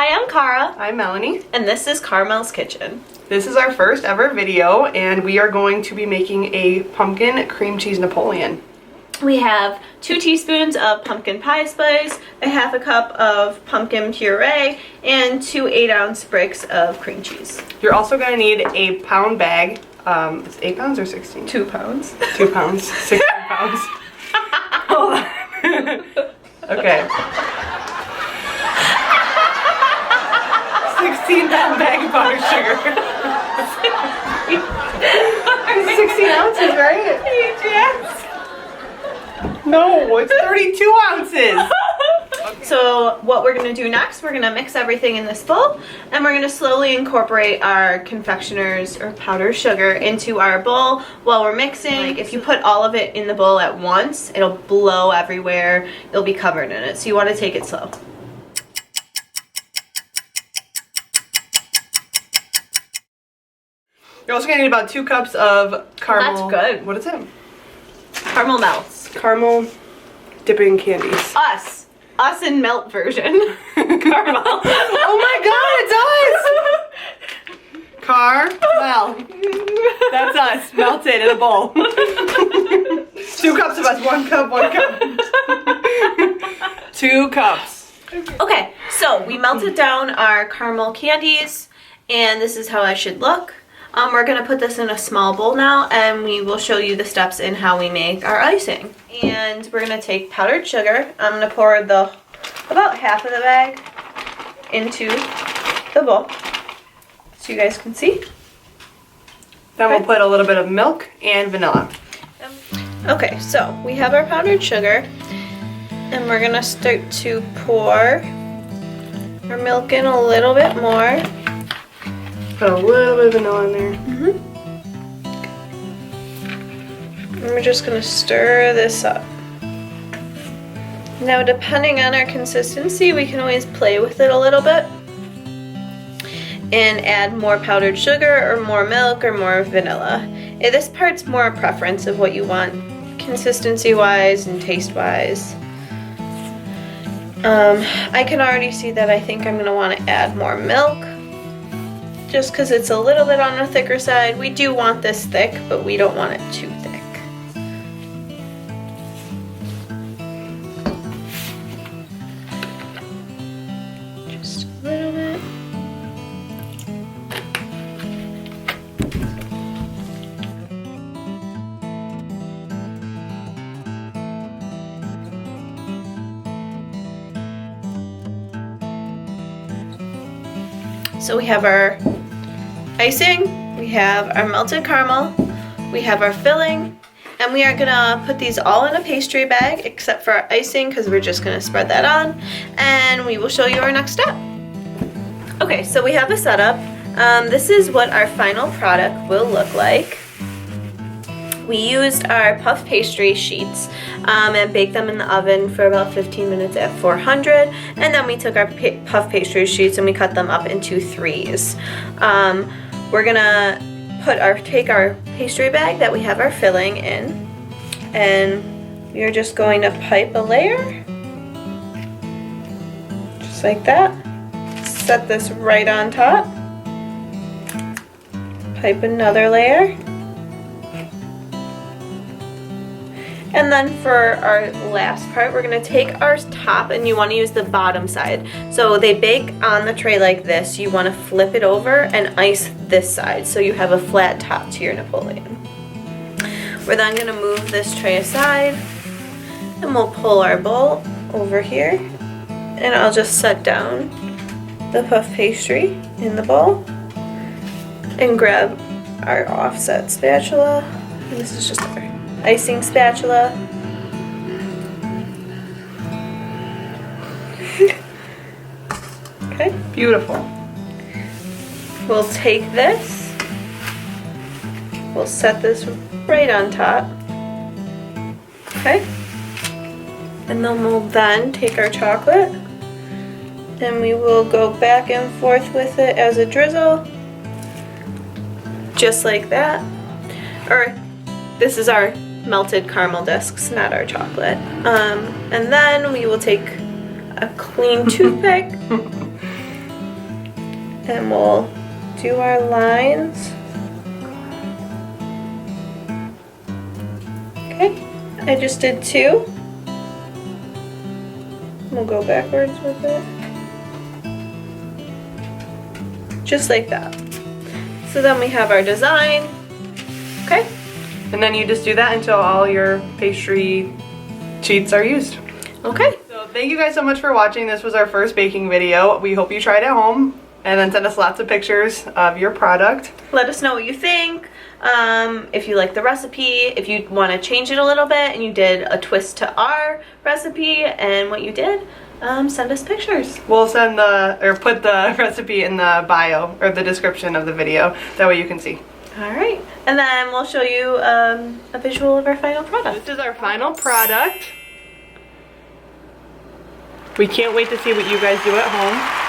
Hi, I'm Cara. I'm Melanie. And this is Carmel's Kitchen. This is our first ever video, and we are going to be making a pumpkin cream cheese Napoleon. We have 2 teaspoons of pumpkin pie spice, a half a cup of pumpkin puree, and 2 8-ounce bricks of cream cheese. You're also going to need a pound bag. It's 8 pounds or 16? 2 pounds. 2 pounds. 16 pounds. Hold on. Okay. 16-pound bag of powdered sugar. 16 ounces, right? Yes. No, it's 32 ounces. So what we're going to do next, we're going to mix everything in this bowl, and we're going to slowly incorporate our confectioner's or powdered sugar into our bowl while we're mixing. Like if you put all of it in the bowl at once, it'll blow everywhere. It'll be covered in it. So you want to take it slow. You're also going to need about 2 cups of caramel. That's good. What is it? Caramel melts. Caramel dipping candies. Us in melt version. Caramel. Oh my god, it's us! Caramel. That's us, melted in a bowl. 2 cups of us, 1 cup, 1 cup. 2 cups. Okay, so we melted down our caramel candies, and this is how I should look. We're going to put this in a small bowl now, and we will show you the steps in how we make our icing. And we're going to take powdered sugar. I'm going to pour about half of the bag into the bowl so you guys can see. Then we'll put a little bit of milk and vanilla. Okay, so we have our powdered sugar, and we're going to start to pour our milk in a little bit more. Put a little bit of vanilla in there. And we're just going to stir this up. Now, depending on our consistency, we can always play with it a little bit and add more powdered sugar or more milk or more vanilla. This part's more a preference of what you want consistency-wise and taste-wise. I can already see that I think I'm going to want to add more milk, just because it's a little bit on the thicker side. We do want this thick, but we don't want it too thick. Just a little bit. So we have our icing, we have our melted caramel, we have our filling, and we are gonna put these all in a pastry bag except for our icing because we're just gonna spread that on, and we will show you our next step. Okay, so we have a setup. This is what our final product will look like. We used our puff pastry sheets and baked them in the oven for about 15 minutes at 400, and then we took our puff pastry sheets and we cut them up into 3s. We're gonna take our pastry bag that we have our filling in, and we are just going to pipe a layer, just like that. Set this right on top. Pipe another layer. And then for our last part, we're going to take our top, and you want to use the bottom side. So they bake on the tray like this. You want to flip it over and ice this side so you have a flat top to your Napoleon. We're then going to move this tray aside, and we'll pull our bowl over here. And I'll just set down the puff pastry in the bowl and grab our offset spatula. And this is just our icing spatula. Okay. Beautiful. We'll take this. We'll set this right on top. Okay. And then we'll take our chocolate and we will go back and forth with it as a drizzle. Just like that. Or this is our melted caramel discs, not our chocolate. And then we will take a clean toothpick And we'll do our lines. Okay, I just did 2. We'll go backwards with it. Just like that. So then we have our design. Okay. And then you just do that until all your pastry sheets are used. Okay. So thank you guys so much for watching. This was our first baking video. We hope you try it at home and then send us lots of pictures of your product. Let us know what you think. If you like the recipe, if you want to change it a little bit and you did a twist to our recipe and what you did, send us pictures. We'll send put the recipe in the bio or the description of the video. That way you can see. Alright, and then we'll show you a visual of our final product. This is our final product. We can't wait to see what you guys do at home.